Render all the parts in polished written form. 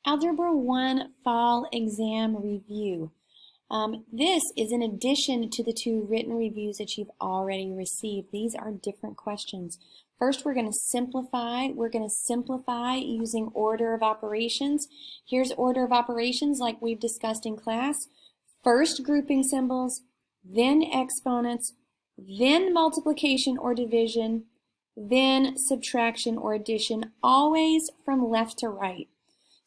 Algebra 1 Fall Exam Review. This is in addition to the 2 written reviews that you've already received. These are different questions. First, we're going to simplify. We're going to simplify using order of operations. Here's order of operations like we've discussed in class. First grouping symbols, then exponents, then multiplication or division, then subtraction or addition, always from left to right.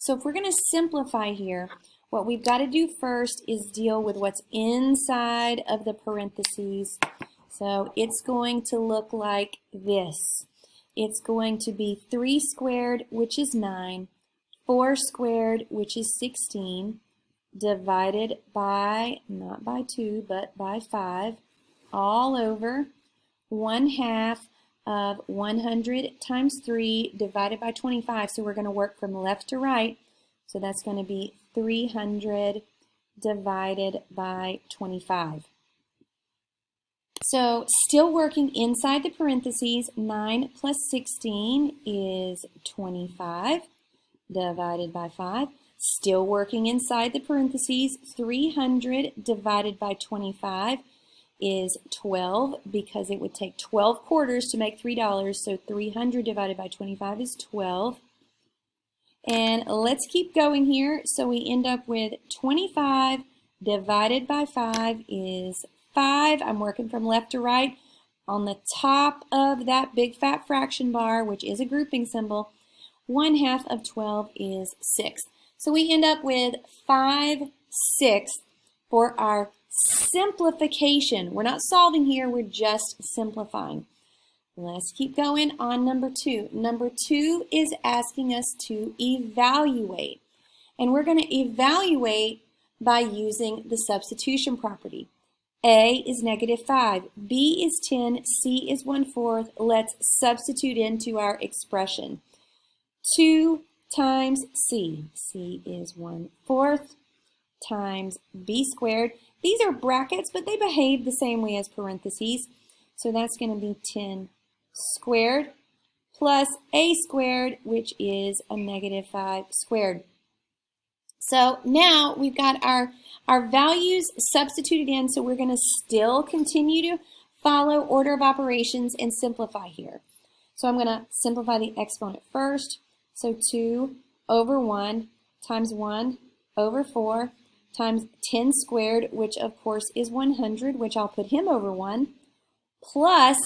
So if we're going to simplify here, what we've got to do first is deal with what's inside of the parentheses. So it's going to look like this. It's going to be 3 squared, which is 9, 4 squared, which is 16, divided by, not by 2, but by 5, all over 1/2 of 100 times 3 divided by 25. So we're going to work from left to right. So that's going to be 300 divided by 25. So still working inside the parentheses, 9 plus 16 is 25 divided by 5. Still working inside the parentheses, 300 divided by 25 is 12 because it would take 12 quarters to make $3. So 300 divided by 25 is 12. And let's keep going here. So we end up with 25 divided by 5 is 5. I'm working from left to right. On the top of that big fat fraction bar, which is a grouping symbol, 1/2 of 12 is 6. So we end up with 5/6 for our simplification. We're not solving here, we're just simplifying. Let's keep going on number 2. Number 2 is asking us to evaluate. And we're going to evaluate by using the substitution property. A is -5, B is 10, C is 1/4. Let's substitute into our expression. 2 times C. C is 1/4 times B squared. These are brackets, but they behave the same way as parentheses. So that's going to be 10 squared plus A squared, which is a -5 squared. So now we've got our values substituted in, so we're going to still continue to follow order of operations and simplify here. So I'm going to simplify the exponent first. So 2 over 1 times 1 over 4 times 10 squared, which of course is 100, which I'll put him over 1, plus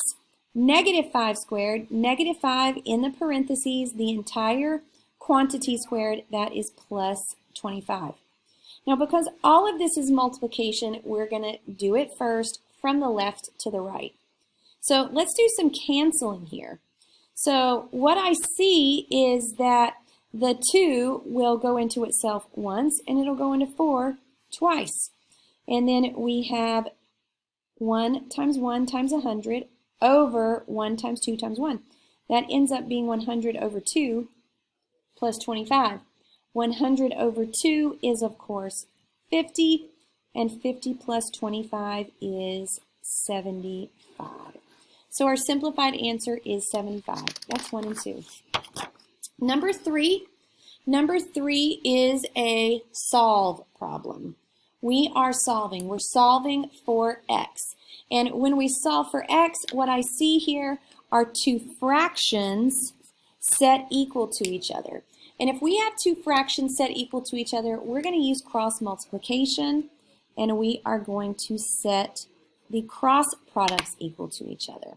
-5 squared, -5 in the parentheses, the entire quantity squared, that is plus 25. Now because all of this is multiplication, we're going to do it first from the left to the right. So let's do some canceling here. So what I see is that the 2 will go into itself once, and it'll go into 4 twice. And then we have 1 times 100 over 1 times 2 times 1. That ends up being 100 over 2 plus 25. 100 over 2 is, of course, 50, and 50 plus 25 is 75. So our simplified answer is 75. That's 1 and 2. Number 3 is a solve problem. We are solving. We're solving for x. And when we solve for x, what I see here are 2 fractions set equal to each other. And if we have 2 fractions set equal to each other, we're going to use cross multiplication, and we are going to set the cross products equal to each other.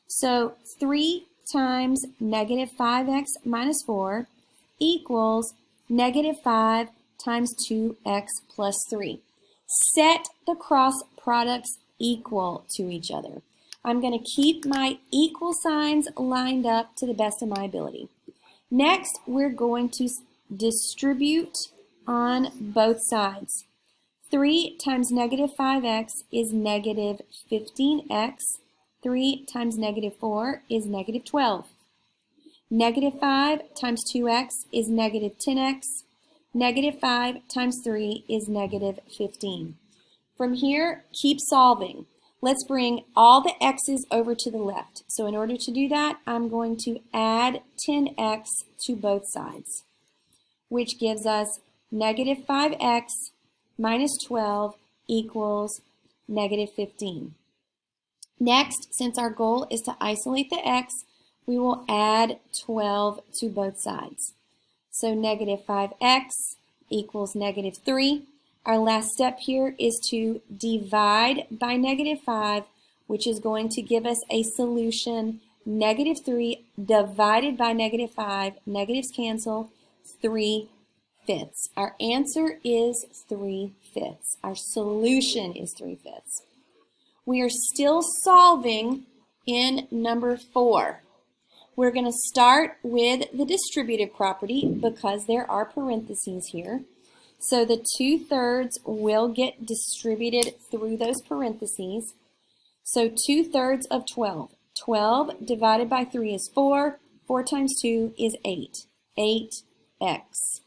So 3 times -5x minus 4 equals -5 times 2x plus 3. Set the cross products equal to each other. I'm going to keep my equal signs lined up to the best of my ability. Next, we're going to distribute on both sides. 3 times -5x is -15x. 3 times -4 is -12. -5 times 2x is -10x. -5 times 3 is -15. From here, keep solving. Let's bring all the x's over to the left. So in order to do that, I'm going to add 10x to both sides. which gives us negative 5x minus 12 equals negative 15. Next, since our goal is to isolate the x, we will add 12 to both sides. So negative 5x equals negative 3. Our last step here is to divide by negative 5, which is going to give us a solution. Negative 3 divided by negative 5, negatives cancel, 3/5. Our answer is 3/5. Our solution is 3/5. We are still solving in number 4. We're going to start with the distributive property because there are parentheses here. So the 2/3 will get distributed through those parentheses. So 2/3 of 12. 12 divided by 3 is 4. 4 times 2 is 8. 8x.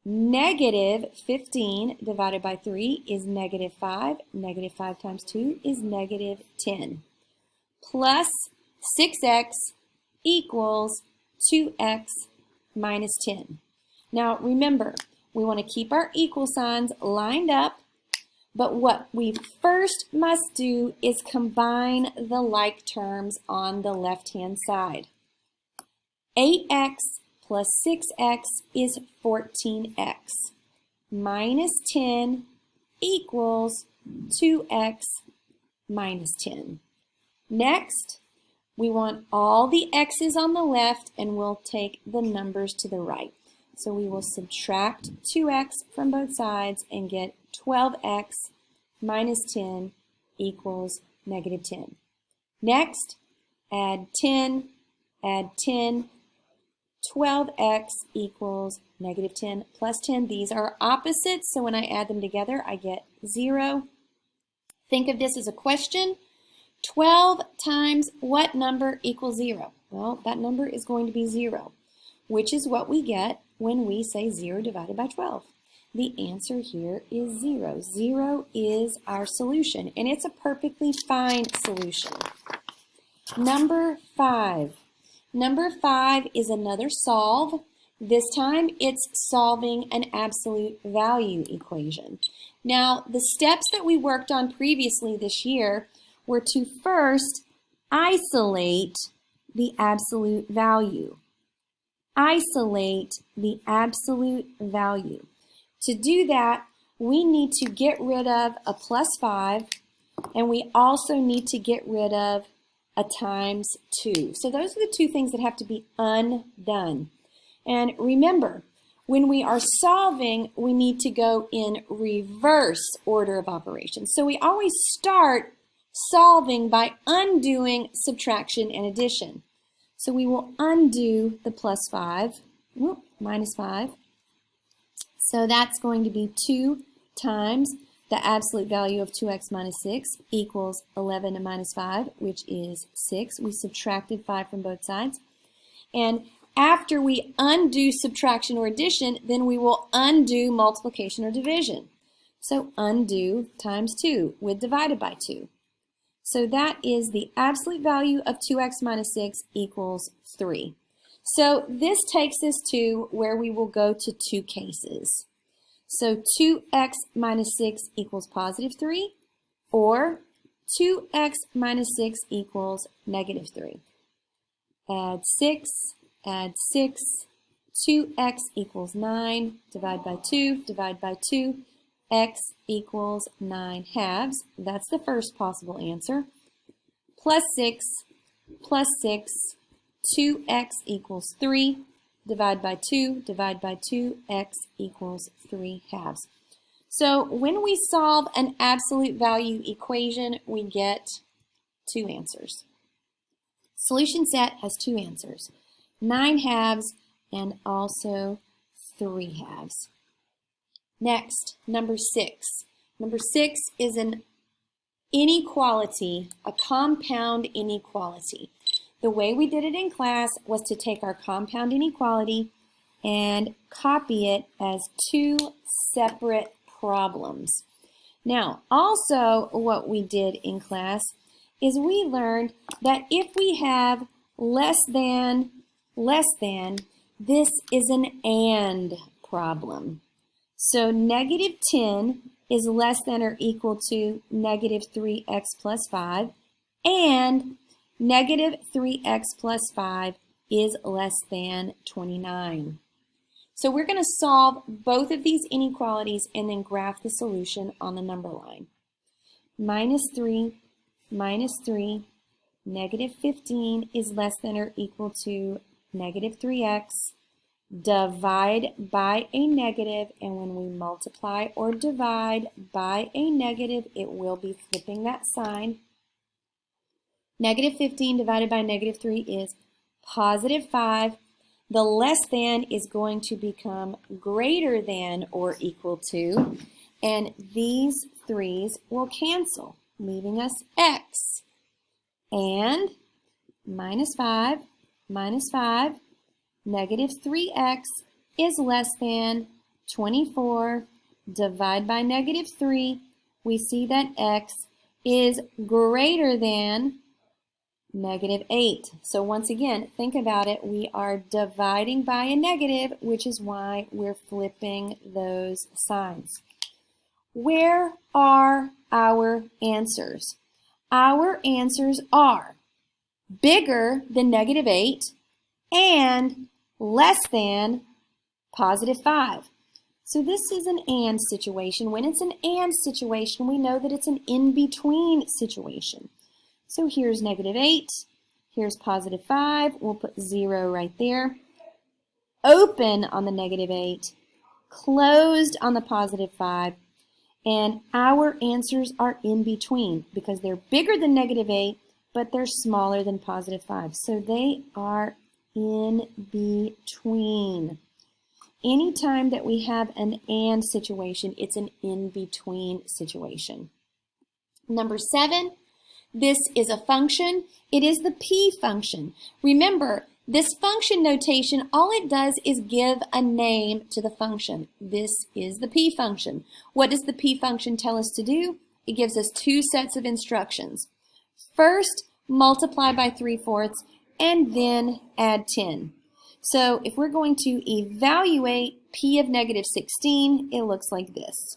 Negative 15 divided by 3 is negative 5. Negative 5 times 2 is negative 10. Plus 6x equals 2x minus 10. Now remember, we want to keep our equal signs lined up, but what we first must do is combine the like terms on the left-hand side. 8x plus 6x is 14x. Minus 10 equals 2x minus 10. Next, we want all the x's on the left, and we'll take the numbers to the right. So we will subtract 2x from both sides and get 12x minus 10 equals negative 10. Next, add 10, 12x equals negative 10 plus 10. These are opposites, so when I add them together, I get 0. Think of this as a question. 12 times what number equals 0? Well, that number is going to be 0, which is what we get when we say 0 divided by 12. The answer here is 0. 0 is our solution, and it's a perfectly fine solution. Number 5. Number 5 is another solve. This time it's solving an absolute value equation. Now, the steps that we worked on previously this year were to first isolate the absolute value. Isolate the absolute value. To do that, we need to get rid of a plus 5, and we also need to get rid of a times 2. So those are the two things that have to be undone. And remember, when we are solving, we need to go in reverse order of operations. So we always start solving by undoing subtraction and addition. So we will undo the plus 5, minus 5. So that's going to be 2 times the absolute value of 2x minus 6 equals 11 minus 5, which is 6. We subtracted 5 from both sides. And after we undo subtraction or addition, then we will undo multiplication or division. So undo times 2 with divided by 2. So that is the absolute value of 2x minus 6 equals 3. So this takes us to where we will go to two cases. So 2x minus 6 equals positive 3, or 2x minus 6 equals negative 3. Add 6, 2x equals 9, divide by 2, x equals 9 halves. That's the first possible answer. Plus 6, 2x equals 3. Divide by 2, x equals 3 halves. So when we solve an absolute value equation, we get two answers. Solution set has two answers, 9 halves and also 3 halves. Next, number 6. Number 6 is an inequality, a compound inequality. The way we did it in class was to take our compound inequality and copy it as two separate problems. Now, also what we did in class is we learned that if we have less than, this is an AND problem. So negative 10 is less than or equal to negative 3x plus 5, and negative 3x plus 5 is less than 29. So we're going to solve both of these inequalities and then graph the solution on the number line. Minus 3, negative 15 is less than or equal to negative 3x. Divide by a negative, and when we multiply or divide by a negative, it will be flipping that sign. Negative 15 divided by negative 3 is positive 5. The less than is going to become greater than or equal to, and these 3's will cancel, leaving us x. And minus 5, negative 3x is less than 24. Divide by negative 3, we see that x is greater than negative 8. So once again, think about it. We are dividing by a negative, which is why we're flipping those signs. Where are our answers? Our answers are bigger than negative 8 and less than positive 5. So this is an and situation. When it's an and situation, we know that it's an in-between situation. So here's negative 8, here's positive 5, we'll put 0 right there. Open on the negative 8, closed on the positive 5, and our answers are in between because they're bigger than negative 8, but they're smaller than positive 5. So they are in between. Anytime that we have an and situation, it's an in-between situation. Number 7, this is a function. It is the p function. Remember, this function notation, all it does is give a name to the function. This is the p function. What does the p function tell us to do? It gives us two sets of instructions. First, multiply by 3/4 and then add 10. So if we're going to evaluate p of negative 16, it looks like this.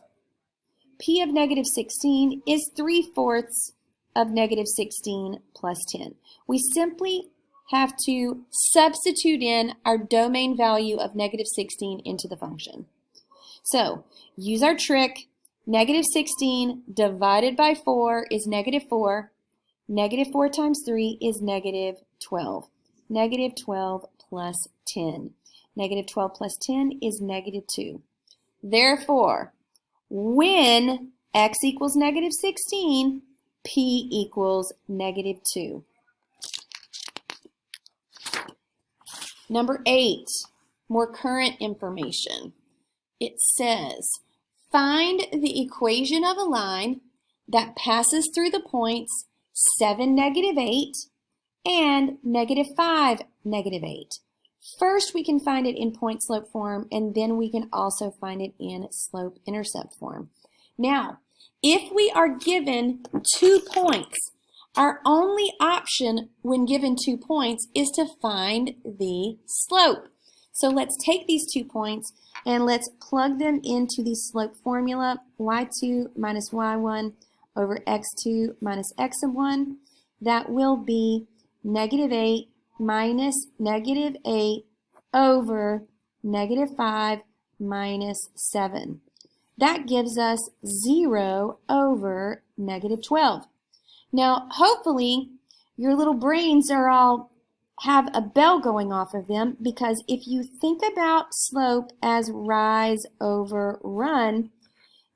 P of negative 16 is 3/4 of negative 16 plus 10. We simply have to substitute in our domain value of negative 16 into the function. So use our trick. Negative 16 divided by 4 is negative 4. Negative 4 times 3 is negative 12. Negative 12 plus 10. Negative 12 plus 10 is negative 2. Therefore, when x equals negative 16, p equals negative 2. Number 8, more current information. It says, find the equation of a line that passes through the points 7, negative 8, and negative 5, negative 8. First, we can find it in point-slope form, and then we can also find it in slope-intercept form. Now, if we are given 2 points, our only option when given 2 points is to find the slope. So let's take these 2 points and let's plug them into the slope formula, y2 minus y1 over x2 minus x1. That will be negative 8 minus negative 8 over negative 5 minus 7. That gives us 0 over negative 12. Now, hopefully, your little brains are all have a bell going off of them, because if you think about slope as rise over run,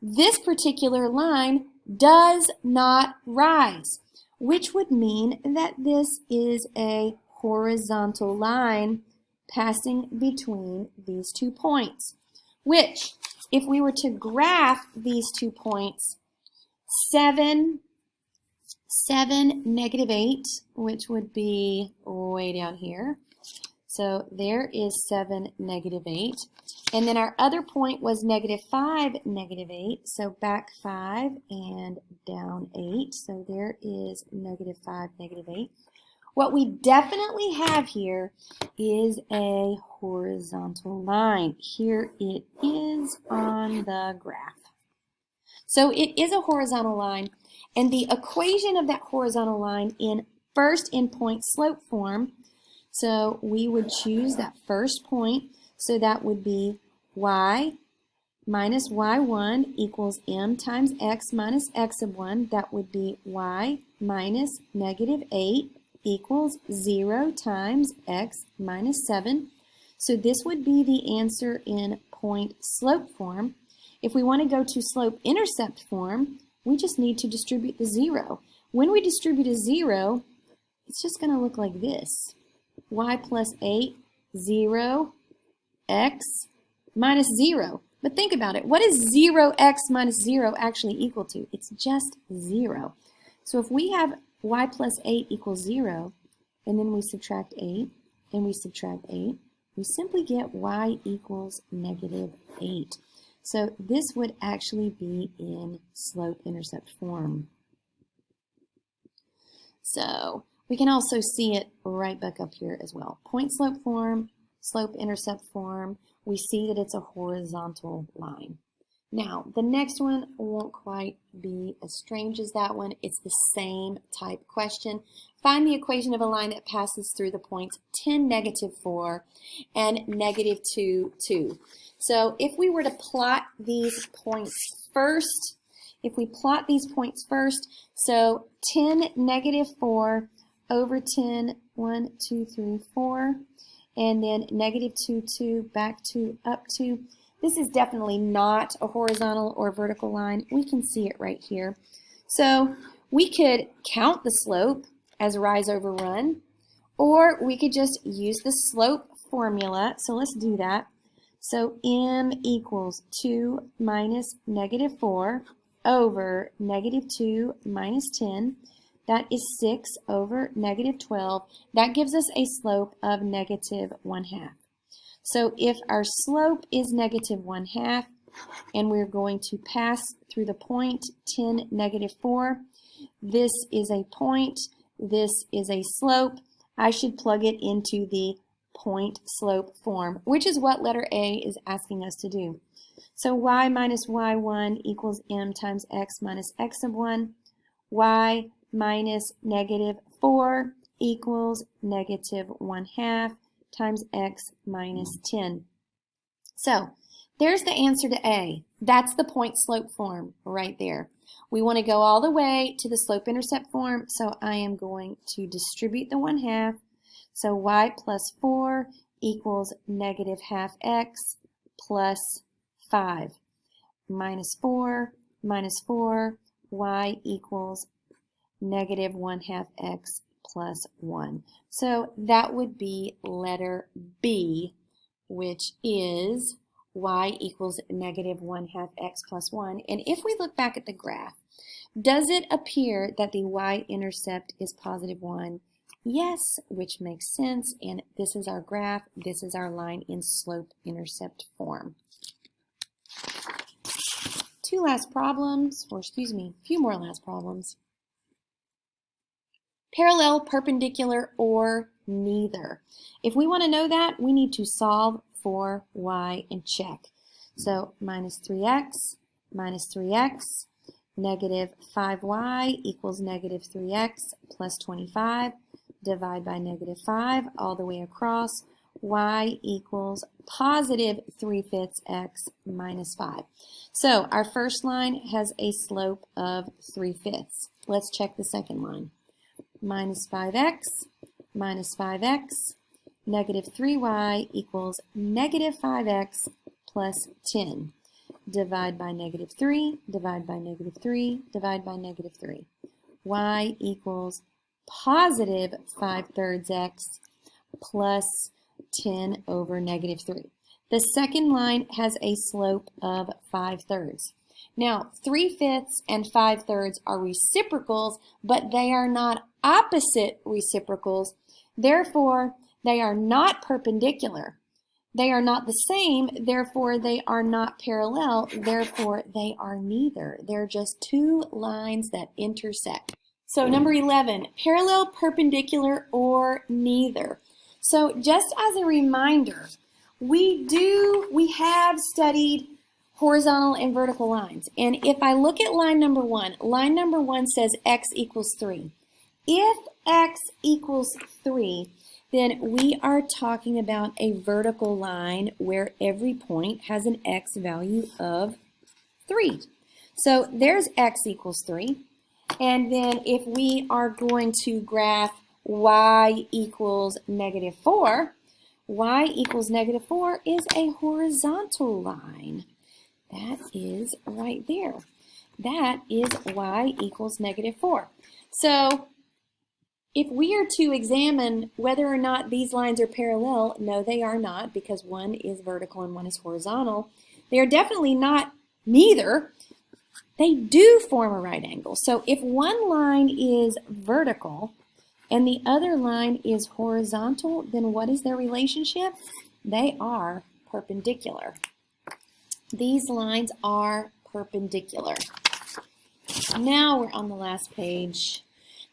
this particular line does not rise, which would mean that this is a horizontal line passing between these 2 points, which, if we were to graph these 2 points, 7, negative 8, which would be way down here. So there is 7, negative 8. And then our other point was negative 5, negative 8. So back 5 and down 8. So there is negative 5, negative 8. What we definitely have here is a horizontal line. Here it is on the graph. So it is a horizontal line, and the equation of that horizontal line first in point slope form, so we would choose that first point, so that would be y minus y1 equals m times x minus x of 1. That would be y minus negative 8 equals 0 times x minus 7. So this would be the answer in point slope form. If we want to go to slope-intercept form, we just need to distribute the 0. When we distribute a 0, it's just going to look like this. Y plus 8, 0, x minus 0. But think about it. What is 0x minus 0 actually equal to? It's just 0. So if we have y plus 8 equals 0, and then we subtract 8, and we subtract 8, we simply get y equals negative 8. So this would actually be in slope-intercept form. So we can also see it right back up here as well. Point slope form, slope-intercept form, we see that it's a horizontal line. Now, the next one won't quite be as strange as that one. It's the same type question. Find the equation of a line that passes through the points 10, negative 4, and negative 2, 2. So if we were to plot these points first, so 10, negative 4 over 10, 1, 2, 3, 4, and then negative 2, 2, back to up 2. This is definitely not a horizontal or vertical line. We can see it right here. So we could count the slope as rise over run, or we could just use the slope formula. So let's do that. So m equals 2 minus negative 4 over negative 2 minus 10. That is 6 over negative 12. That gives us a slope of negative 1/2. So if our slope is negative 1/2, and we're going to pass through the point 10, negative 4, this is a point, this is a slope. I should plug it into the point slope form, which is what letter A is asking us to do. So y minus y1 equals m times x minus x of 1. Y minus negative 4 equals negative 1/2 times x minus 10. So there's the answer to A. That's the point slope form right there. We want to go all the way to the slope-intercept form, so I am going to distribute the 1/2. So y plus 4 equals negative 1/2 x plus 5. Minus 4, y equals negative 1/2 x plus 1. So that would be letter B, which is y equals negative 1/2 x plus 1. And if we look back at the graph, does it appear that the y-intercept is positive 1? Yes, which makes sense. And this is our graph. This is our line in slope-intercept form. Few more last problems. Parallel, perpendicular, or neither. If we want to know that, we need to solve for y and check. So minus 3x, negative 5y equals negative 3x plus 25. Divide by negative 5 all the way across. Y equals positive 3/5 x minus 5. So our first line has a slope of 3/5. Let's check the second line. Minus 5x, negative 3y equals negative 5x plus 10. Divide by negative 3, divide by negative 3, divide by negative 3. Y equals positive 5/3 x plus 10 over negative 3. The second line has a slope of 5/3. Now, 3/5 and 5/3 are reciprocals, but they are not opposite reciprocals. Therefore, they are not perpendicular. They are not the same, therefore they are not parallel, therefore they are neither. They're just two lines that intersect. So number 11, parallel, perpendicular, or neither. So just as a reminder, we have studied horizontal and vertical lines. And if I look at line number 1 says x equals 3. If x equals 3, then we are talking about a vertical line where every point has an x value of 3. So there's x equals 3. And then if we are going to graph y equals -4, y equals -4 is a horizontal line. That is right there. That is y equals -4. So if we are to examine whether or not these lines are parallel, no, they are not, because one is vertical and one is horizontal. They are definitely not neither. They do form a right angle. So if one line is vertical and the other line is horizontal, then what is their relationship? They are perpendicular. These lines are perpendicular. Now we're on the last page.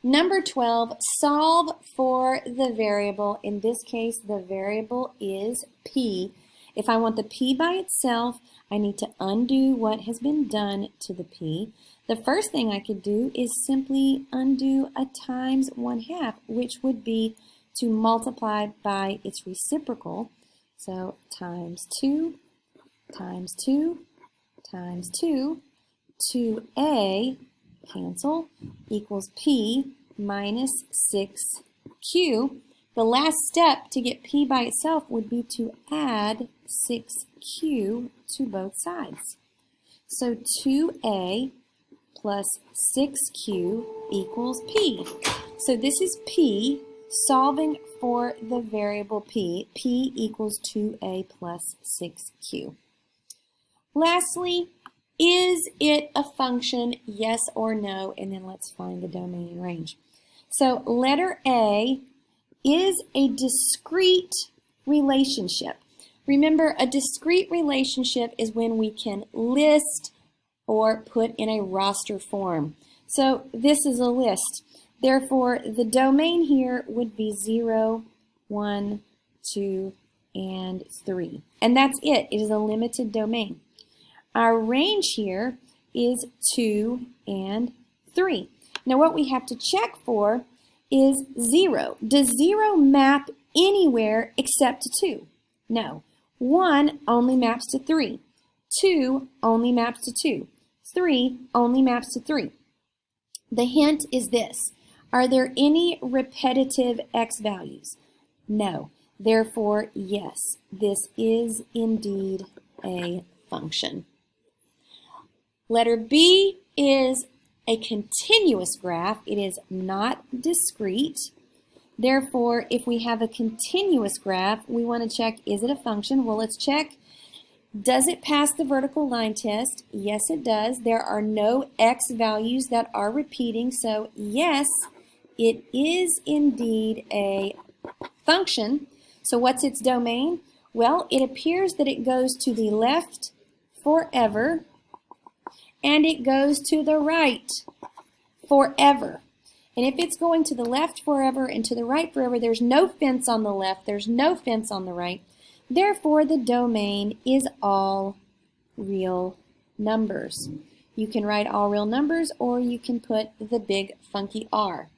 Number 12, solve for the variable. In this case, the variable is p. If I want the p by itself, I need to undo what has been done to the p. The first thing I could do is simply undo a times 1/2, which would be to multiply by its reciprocal. So times 2 times 2 times 2, 2a cancel equals p minus 6q. The last step to get p by itself would be to add 6q to both sides. So 2a plus 6q equals p. So this is p solving for the variable p. P equals 2a plus 6q. Lastly, is it a function, yes or no? And then let's find the domain and range. So letter A is a discrete relationship. Remember, a discrete relationship is when we can list or put in a roster form. So this is a list. Therefore, the domain here would be 0, 1, 2, and 3. And that's it. It is a limited domain. Our range here is 2 and 3. Now what we have to check for is 0. Does 0 map anywhere except to 2? No. 1 only maps to 3. 2 only maps to 2. 3 only maps to 3. The hint is this. Are there any repetitive x values? No. Therefore, yes, this is indeed a function. Letter B is a continuous graph. It is not discrete. Therefore, if we have a continuous graph, we want to check, is it a function? Well, let's check. Does it pass the vertical line test? Yes, it does. There are no x values that are repeating, so yes, it is indeed a function. So what's its domain? Well, it appears that it goes to the left forever, and it goes to the right forever. And if it's going to the left forever and to the right forever, there's no fence on the left, there's no fence on the right. Therefore, the domain is all real numbers. You can write all real numbers, or you can put the big funky R.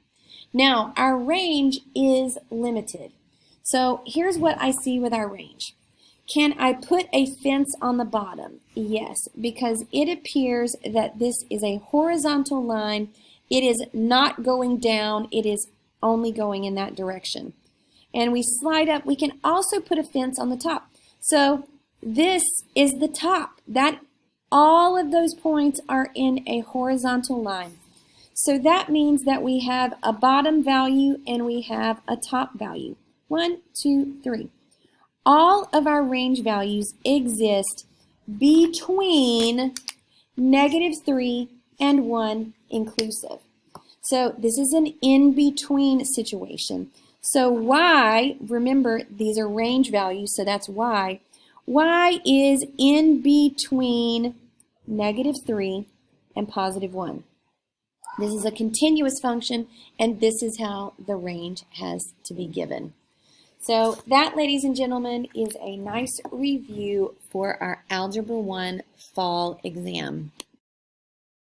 Now, our range is limited. So here's what I see with our range. Can I put a fence on the bottom? Yes, because it appears that this is a horizontal line. It is not going down. It is only going in that direction. And we slide up. We can also put a fence on the top. So this is the top. All of those points are in a horizontal line. So that means that we have a bottom value and we have a top value. 1, 2, 3. All of our range values exist between -3 and 1 inclusive. So this is an in-between situation. So y, remember these are range values, so that's y. Y is in between -3 and +1. This is a continuous function, and this is how the range has to be given. So that, ladies and gentlemen, is a nice review for our Algebra 1 fall exam.